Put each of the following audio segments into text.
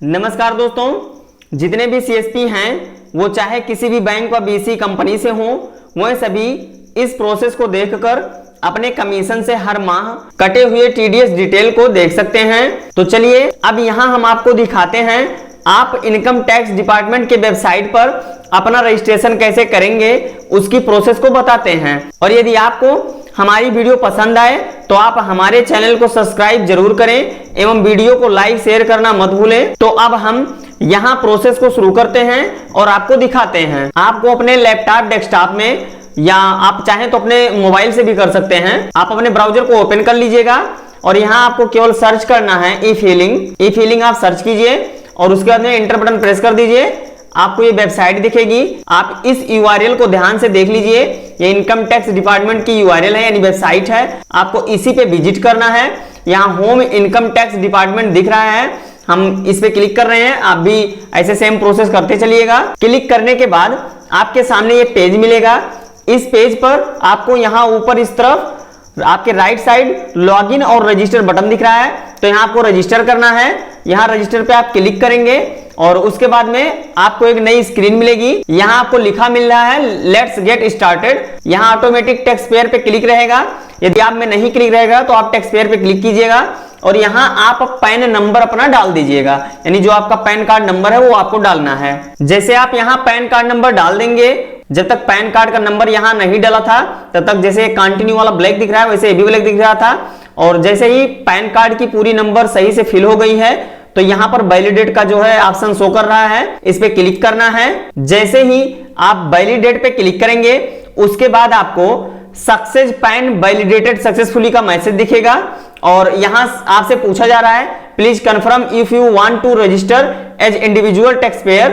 नमस्कार दोस्तों, जितने भी सीएसपी हैं वो चाहे किसी भी बैंक व बीसी कंपनी से हों, वह सभी इस प्रोसेस को देखकर अपने कमीशन से हर माह कटे हुए टीडीएस डिटेल को देख सकते हैं। तो चलिए अब यहाँ हम आपको दिखाते हैं आप इनकम टैक्स डिपार्टमेंट के वेबसाइट पर अपना रजिस्ट्रेशन कैसे करेंगे, उसकी प्रोसेस को बताते हैं। और यदि आपको हमारी वीडियो पसंद आए तो आप हमारे चैनल को सब्सक्राइब जरूर करें एवं वीडियो को लाइक शेयर करना मत भूलें। तो अब हम यहाँ प्रोसेस को शुरू करते हैं और आपको दिखाते हैं। आपको अपने लैपटॉप डेस्कटॉप में या आप चाहें तो अपने मोबाइल से भी कर सकते हैं। आप अपने ब्राउजर को ओपन कर लीजिएगा और यहाँ आपको केवल सर्च करना है ई फीलिंग आप सर्च कीजिए और उसके बाद में इंटर बटन प्रेस कर दीजिए। आपको ये वेबसाइट दिखेगी, आप इस यूआरएल को ध्यान से देख लीजिए। ये इनकम टैक्स डिपार्टमेंट की यूआरएल है यानी वेबसाइट है, आपको इसी पे विजिट करना है। यहाँ होम इनकम टैक्स डिपार्टमेंट दिख रहा है, हम इस पे क्लिक कर रहे हैं। आप भी ऐसे सेम प्रोसेस करते चलिएगा। क्लिक करने के बाद आपके सामने ये पेज मिलेगा। इस पेज पर आपको यहाँ ऊपर इस तरफ आपके राइट साइड लॉगिन और रजिस्टर बटन दिख रहा है, तो यहाँ आपको रजिस्टर करना है। यहाँ रजिस्टर पे आप क्लिक करेंगे और उसके बाद में आपको एक नई स्क्रीन मिलेगी। यहाँ आपको लिखा मिल रहा है लेट्स गेट स्टार्टेड। यहाँ ऑटोमेटिक टैक्स पेयर पे क्लिक रहेगा। यदि आप में नहीं क्लिक रहेगा तो आप टैक्स पेयर पे क्लिक कीजिएगा और यहाँ आप पैन नंबर अपना डाल दीजिएगा, यानी जो आपका पैन कार्ड नंबर है वो आपको डालना है। जैसे आप यहाँ पैन कार्ड नंबर डाल देंगे, जब तक पैन कार्ड का नंबर यहाँ नहीं डाला था तब तक जैसे कंटिन्यू वाला ब्लैक दिख रहा है वैसे ये भी ब्लैक दिख रहा था। और जैसे ही पैन कार्ड की पूरी नंबर सही से फिल हो गई है तो यहाँ पर वैलिडेट का जो है ऑप्शन शो कर रहा है, इस पे क्लिक करना है। जैसे ही आप वैलिडेट पे क्लिक करेंगे उसके बाद आपको सक्सेस पैन वैलिडेटेड सक्सेसफुली का मैसेज दिखेगा और यहाँ आपसे पूछा जा रहा है please confirm if you want to register as individual tax payer,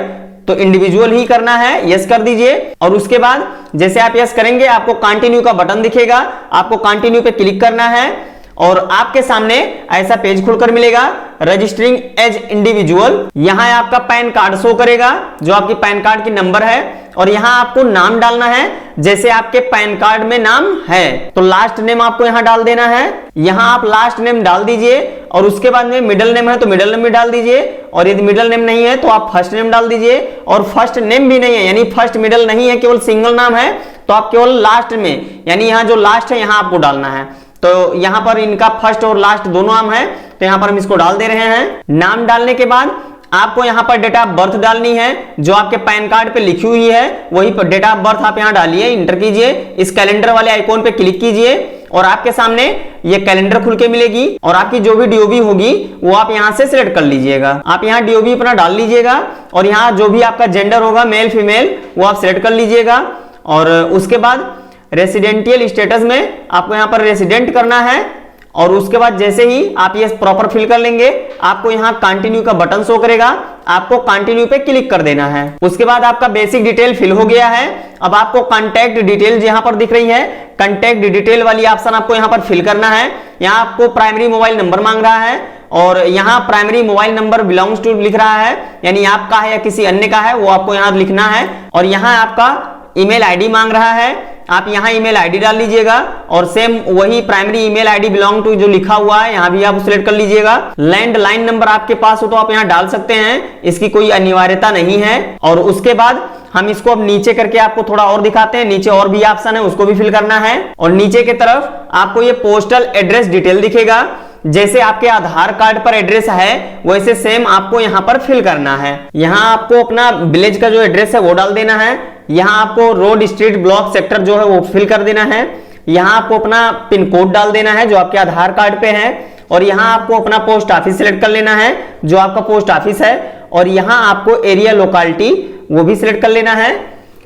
तो इंडिविजुअल ही करना है, यस कर दीजिए। और उसके बाद जैसे आप यस करेंगे आपको कंटिन्यू का बटन दिखेगा, आपको कंटिन्यू पे क्लिक करना है और आपके सामने ऐसा पेज खुलकर मिलेगा रजिस्टरिंग एज इंडिविजुअल। यहाँ आपका पैन कार्ड शो करेगा जो आपकी पैन कार्ड की नंबर है और यहाँ आपको नाम डालना है जैसे आपके पैन कार्ड में नाम है, तो लास्ट नेम आपको यहाँ डाल देना है। यहाँ आप लास्ट नेम डाल दीजिए और उसके बाद में मिडिल नेम है तो मिडिल नेम भी डाल दीजिए और यदि मिडिल नेम नहीं है तो आप फर्स्ट नेम डाल दीजिए। और फर्स्ट नेम भी नहीं है यानी फर्स्ट मिडिल नहीं है, केवल सिंगल नाम है तो आप केवल लास्ट में यानी यहाँ जो लास्ट है यहाँ आपको डालना है। तो यहाँ पर इनका फर्स्ट और लास्ट दोनों नाम है तो यहाँ पर हम इसको डाल दे रहे हैं। नाम डालने के बाद आपको यहाँ पर डेट ऑफ बर्थ डालनी है, जो आपके पैन कार्ड पे लिखी हुई है वही पर डेट ऑफ बर्थ आप यहाँ डालिए, इंटर कीजिए। इस कैलेंडर वाले आइकॉन पे क्लिक कीजिए और आपके सामने ये कैलेंडर खुल के मिलेगी और आपकी जो भी डीओबी होगी वो आप यहाँ से सिलेक्ट कर लीजिएगा। आप यहाँ डीओबी अपना डाल लीजिएगा और यहाँ जो भी आपका जेंडर होगा मेल फीमेल वो आप सिलेक्ट कर लीजिएगा। और उसके बाद रेसिडेंटियल स्टेटस में आपको यहाँ पर रेसिडेंट करना है और उसके बाद जैसे ही आप ये प्रॉपर फिल कर लेंगे आपको यहाँ कंटिन्यू का बटन शो करेगा, आपको कंटिन्यू पे क्लिक कर देना है। उसके बाद आपका बेसिक डिटेल फिल हो गया है। अब आपको कांटेक्ट डिटेल यहाँ पर दिख रही है, कांटेक्ट डिटेल वाली ऑप्शन आपको यहाँ पर फिल करना है। यहाँ आपको प्राइमरी मोबाइल नंबर मांग रहा है और यहाँ primary mobile number belongs to लिख रहा है यानी आपका है या किसी अन्य का है वो आपको यहाँ लिखना है। और यहाँ आपका ईमेल आईडी मांग रहा है, आप यहाँ ईमेल आईडी डाल लीजिएगा और सेम वही primary email ID belong to जो लिखा हुआ है यहाँ भी आप सिलेक्ट कर लीजिएगा। लैंडलाइन नंबर आपके पास हो तो आप यहाँ डाल सकते हैं, इसकी कोई अनिवार्यता नहीं है। और उसके बाद हम इसको अब नीचे करके आपको थोड़ा और दिखाते हैं, नीचे और भी ऑप्शन है उसको भी फिल करना है। और नीचे की तरफ आपको ये पोस्टल एड्रेस डिटेल दिखेगा, जैसे आपके आधार कार्ड पर एड्रेस है वैसे सेम आपको यहाँ पर फिल करना है। यहाँ आपको अपना विलेज का जो एड्रेस है वो डाल देना है। यहाँ आपको रोड स्ट्रीट ब्लॉक सेक्टर जो है वो फिल कर देना है। यहाँ आपको अपना पिन कोड डाल देना है जो आपके आधार कार्ड पे है और यहाँ आपको अपना पोस्ट ऑफिस सिलेक्ट कर लेना है जो आपका पोस्ट ऑफिस है और यहाँ आपको एरिया लोकेलिटी वो भी सिलेक्ट कर लेना है।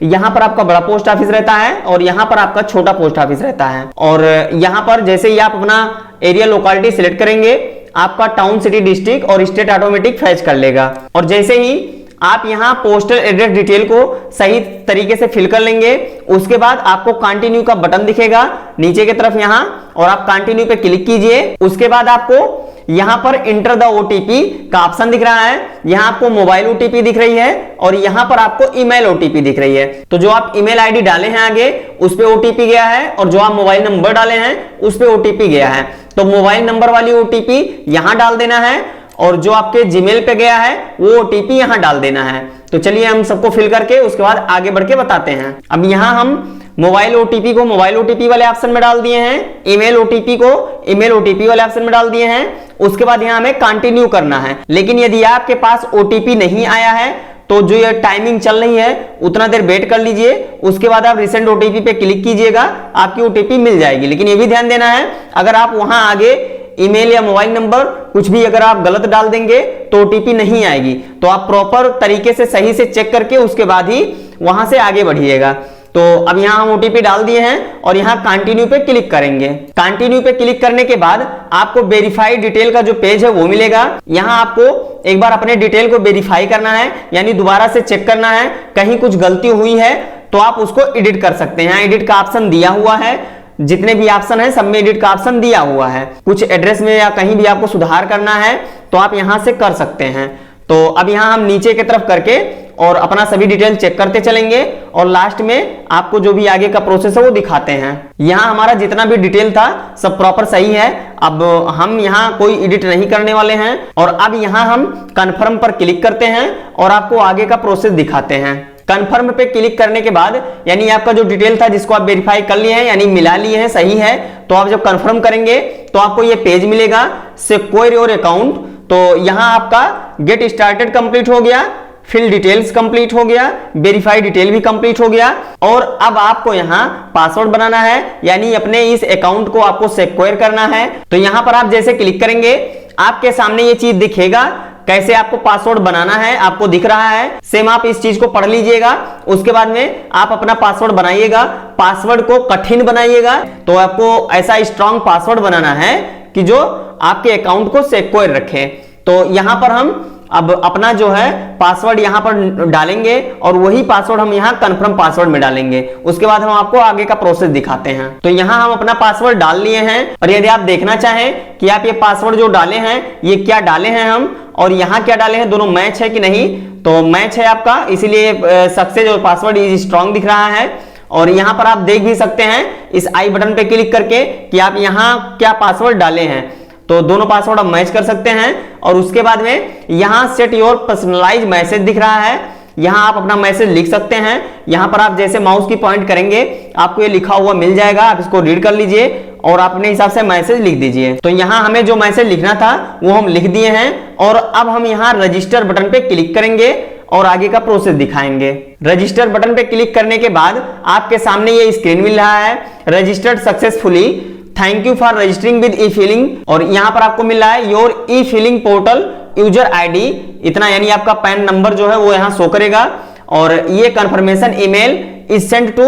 यहाँ पर आपका बड़ा पोस्ट ऑफिस रहता है और यहाँ पर आपका छोटा पोस्ट ऑफिस रहता है। और यहाँ पर जैसे ही आप अपना एरिया लोकेलिटी सिलेक्ट करेंगे आपका टाउन सिटी डिस्ट्रिक्ट और स्टेट ऑटोमेटिक फैच कर लेगा। और जैसे ही आप यहाँ पोस्टल एड्रेस डिटेल को सही तरीके से फिल कर लेंगे उसके बाद आपको कंटिन्यू का बटन दिखेगा नीचे की तरफ यहाँ और आप कंटिन्यू पे क्लिक कीजिए। उसके बाद आपको यहाँ पर इंटर द ओटीपी का ऑप्शन दिख रहा है, यहाँ आपको मोबाइल ओटीपी दिख रही है और यहाँ पर आपको ईमेल ओटीपी दिख रही है। तो जो आप ईमेल आईडी डाले हैं आगे उस पे ओटीपी गया है और जो आप मोबाइल नंबर डाले हैं उस पे ओटीपी गया है। तो मोबाइल नंबर वाली ओटीपी यहाँ डाल देना है और जो आपके जीमेल पे गया है वो ओटीपी यहाँ डाल देना है। तो चलिए हम सबको फिल करके उसके बाद आगे बढ़ के बताते हैं। अब यहाँ हम मोबाइल ओटीपी को मोबाइल ओटीपी वाले ऑप्शन में डाल दिए हैं, ईमेल ओटीपी को ईमेल ओटीपी वाले ऑप्शन में डाल दिए हैं। उसके बाद यहाँ हमें कंटिन्यू करना है। लेकिन यदि आपके पास ओटीपी नहीं आया है तो जो ये टाइमिंग चल रही है उतना देर वेट कर लीजिए, उसके बाद आप रिसेंट ओटीपी पे क्लिक कीजिएगा, आपकी ओटीपी मिल जाएगी। लेकिन ये भी ध्यान देना है, अगर आप वहां आगे ईमेल या मोबाइल नंबर कुछ भी अगर आप गलत डाल देंगे तो ओटीपी नहीं आएगी। तो आप प्रॉपर तरीके से सही से चेक करके उसके बाद ही वहां से आगे बढ़िएगा। तो अब यहाँ हम ओटीपी डाल दिए हैं और यहाँ कंटिन्यू पे क्लिक करेंगे। कंटिन्यू पे क्लिक करने के बाद आपको वेरीफाई डिटेल का जो पेज है वो मिलेगा। यहाँ आपको एक बार अपने डिटेल को वेरीफाई करना है, यानी दोबारा से चेक करना है, कहीं कुछ गलती हुई है तो आप उसको एडिट कर सकते हैं। एडिट का ऑप्शन दिया हुआ है, जितने भी ऑप्शन है सब में एडिट का ऑप्शन दिया हुआ है। कुछ एड्रेस में या कहीं भी आपको सुधार करना है तो आप यहां से कर सकते हैं। तो अब यहां हम नीचे की तरफ करके और अपना सभी डिटेल चेक करते चलेंगे और लास्ट में आपको जो भी आगे का प्रोसेस है वो दिखाते हैं। यहाँ हमारा जितना भी डिटेल था सब प्रॉपर सही है। अब हम यहाँ कोई एडिट नहीं करने वाले हैं और अब यहाँ हम कंफर्म पर क्लिक करते हैं और आपको आगे का प्रोसेस दिखाते हैं। कंफर्म पे क्लिक करने के बाद यानी आपका जो डिटेल था जिसको आप वेरीफाई कर लिए हैं यानी मिला लिए हैं, सही है, तो आप जब कंफर्म करेंगे तो आपको ये पेज मिलेगा सिक्योर योर अकाउंट। तो यहाँ आपका गेट स्टार्टेड कंप्लीट हो गया, फिल डिटेल्स कंप्लीट हो गया, वेरीफाई डिटेल भी कंप्लीट हो गया और अब आपको यहाँ पासवर्ड बनाना है, यानी अपने इस अकाउंट को आपको सिक्योर करना है। तो यहाँ पर आप जैसे क्लिक करेंगे आपके सामने ये चीज दिखेगा, कैसे आपको पासवर्ड बनाना है आपको दिख रहा है। सेम आप इस चीज को पढ़ लीजिएगा, उसके बाद में आप अपना पासवर्ड बनाइएगा। पासवर्ड को कठिन बनाइएगा, तो आपको ऐसा स्ट्रांग पासवर्ड बनाना है कि जो आपके अकाउंट को सिक्योर रखे। तो यहां पर हम अब अपना जो है पासवर्ड यहां पर डालेंगे और वही पासवर्ड हम यहां कंफर्म पासवर्ड में डालेंगे। उसके बाद हम आपको आगे का प्रोसेस दिखाते हैं। तो यहां हम अपना पासवर्ड डाल लिए हैं और यदि आप देखना चाहें कि आप ये पासवर्ड जो डाले हैं ये क्या डाले हैं हम और यहाँ क्या डाले हैं, दोनों मैच है कि नहीं, तो मैच है आपका, इसीलिए सक्सेस और पासवर्ड इज स्ट्रांग दिख रहा है। और यहाँ पर आप देख भी सकते हैं इस आई बटन पे क्लिक करके कि आप यहाँ क्या पासवर्ड डाले हैं, तो दोनों पासवर्ड आप मैच कर सकते हैं। और उसके बाद में यहाँ सेट योर पर्सनलाइज मैसेज दिख रहा है, यहाँ आप अपना मैसेज लिख सकते हैं। यहाँ पर आप जैसे माउस की पॉइंट करेंगे आपको ये लिखा हुआ मिल जाएगा, आप इसको रीड कर लीजिए और अपने हिसाब से मैसेज लिख दीजिए। तो यहाँ हमें जो मैसेज लिखना था वो हम लिख दिए हैं और अब हम यहाँ रजिस्टर बटन पे क्लिक करेंगे और आगे का प्रोसेस दिखाएंगे। रजिस्टर बटन पे क्लिक करने के बाद आपके सामने ये स्क्रीन मिल रहा है, registered successfully, thank you for registering with E filing, और यहाँ पर आपको मिल रहा है your E filing portal user ID इतना, यानी आपका पैन नंबर जो है वो यहाँ शो करेगा। और ये confirmation email is sent to,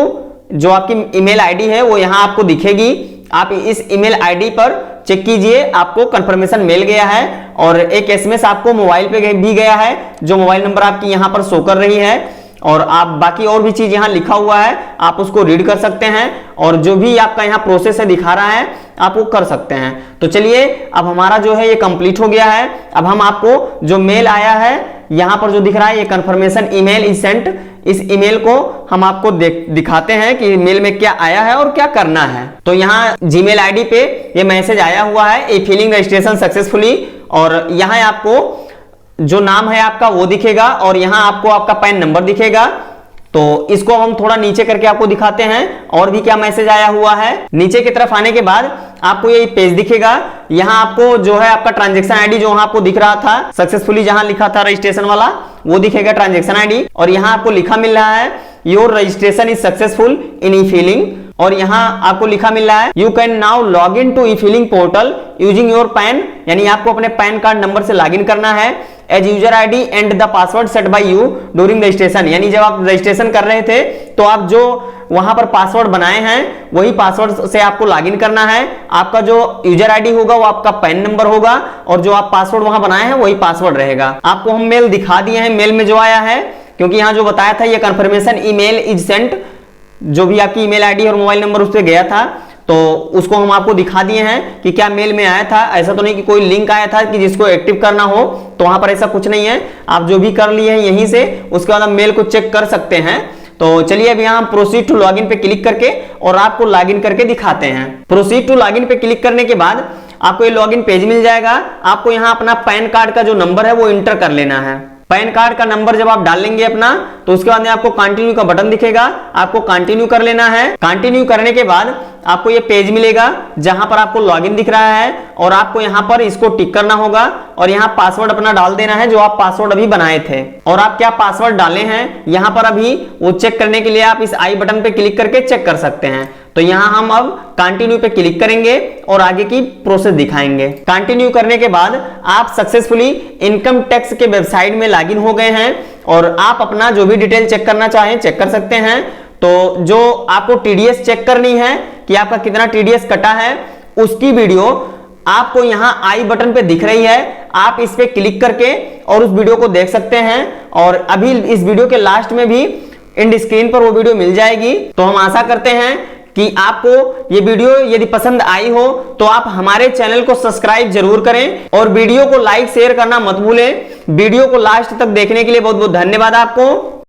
जो आपकी ईमेल आईडी है वो यहाँ आपको दिखेगी। आप इस ईमेल आईडी पर चेक कीजिए, आपको कंफर्मेशन मिल गया है और एक एसएमएस आपको मोबाइल पे भी गया है जो मोबाइल नंबर आपकी यहाँ पर शो कर रही है। और आप बाकी और भी चीज यहाँ लिखा हुआ है आप उसको रीड कर सकते हैं और जो भी आपका यहाँ प्रोसेस है दिखा रहा है आप वो कर सकते हैं। तो चलिए अब हमारा जो है ये कंप्लीट हो गया है। अब हम आपको जो मेल आया है यहाँ पर जो दिख रहा है ये कंफर्मेशन ईमेल इज सेंट, इस ईमेल को हम आपको दिखाते हैं कि मेल में क्या आया है और क्या करना है। तो यहाँ जीमेल आईडी पे ये मैसेज आया हुआ है, ए फिलिंग रजिस्ट्रेशन सक्सेसफुली, और यहाँ आपको जो नाम है आपका वो दिखेगा और यहाँ आपको आपका पैन नंबर दिखेगा। तो इसको हम थोड़ा नीचे करके आपको दिखाते हैं और भी क्या मैसेज आया हुआ है। नीचे की तरफ आने के बाद आपको ये पेज दिखेगा, यहाँ आपको जो है आपका ट्रांजैक्शन आईडी जो वहां आपको दिख रहा था सक्सेसफुली जहां लिखा था रजिस्ट्रेशन वाला वो दिखेगा ट्रांजैक्शन आईडी, और यहाँ आपको लिखा मिल रहा है your registration is successful in e filing, और यहाँ आपको लिखा मिल रहा है you can now log in to e filing portal using your PAN, यानी आपको अपने पैन कार्ड नंबर से लॉग इन करना है as user ID and the password set by you during registration, यानी जब आप रजिस्ट्रेशन कर रहे थे तो आप जो वहां पर पासवर्ड बनाए हैं वही पासवर्ड से आपको लॉगिन करना है। आपका जो यूजर आईडी होगा वो आपका पैन नंबर होगा और जो आप पासवर्ड वहां बनाए हैं वही पासवर्ड रहेगा। आपको हम मेल दिखा दिए हैं, मेल में जो आया है, क्योंकि यहाँ जो बताया था ये कंफर्मेशन ईमेल इज सेंट, जो भी आपकी ईमेल आईडी और मोबाइल नंबर उस पर गया था तो उसको हम आपको दिखा दिए हैं कि क्या मेल में आया था। ऐसा तो नहीं कि कोई लिंक आया था कि जिसको एक्टिव करना हो, तो वहां पर ऐसा कुछ नहीं है, आप जो भी कर लिए हैं यहीं से उसके बाद आप मेल को चेक कर सकते हैं। तो चलिए अब यहाँ हम प्रोसीड टू लॉगिन पे क्लिक करके और आपको लॉगिन करके दिखाते हैं। प्रोसीड टू लॉगिन पे क्लिक करने के बाद आपको ये लॉगिन पेज मिल जाएगा। आपको यहाँ अपना पैन कार्ड का जो नंबर है वो इंटर कर लेना है। पैन कार्ड का नंबर जब आप डाल लेंगे अपना, तो उसके बाद में आपको कंटिन्यू का बटन दिखेगा, आपको कंटिन्यू कर लेना है। कंटिन्यू करने के बाद आपको ये पेज मिलेगा जहां पर आपको लॉगिन दिख रहा है और आपको यहां पर इसको टिक करना होगा और यहां पासवर्ड अपना डाल देना है जो आप पासवर्ड अभी बनाए थे। और आप क्या पासवर्ड डाले हैं यहां पर अभी वो चेक करने के लिए आप इस आई बटन पे क्लिक करके चेक कर सकते हैं। तो यहां हम अब कंटिन्यू पे क्लिक करेंगे और आगे की प्रोसेस दिखाएंगे। कंटिन्यू करने के बाद आप सक्सेसफुली इनकम टैक्स के वेबसाइट में लॉगिन हो गए हैं और आप अपना जो भी डिटेल चेक करना चाहें चेक कर सकते हैं। तो जो आपको टीडीएस चेक करनी है कि आपका कितना टीडीएस कटा है, उसकी वीडियो आपको यहां आई बटन पे दिख रही है। आप इस पे क्लिक करके और उस वीडियो को देख सकते हैं और अभी इस वीडियो के लास्ट में भी एंड स्क्रीन पर वो वीडियो मिल जाएगी। तो हम आशा करते हैं कि आपको ये वीडियो यदि पसंद आई हो तो आप हमारे चैनल को सब्सक्राइब जरूर करें और वीडियो को लाइक शेयर करना मत भूलें। वीडियो को लास्ट तक देखने के लिए बहुत बहुत धन्यवाद आपको।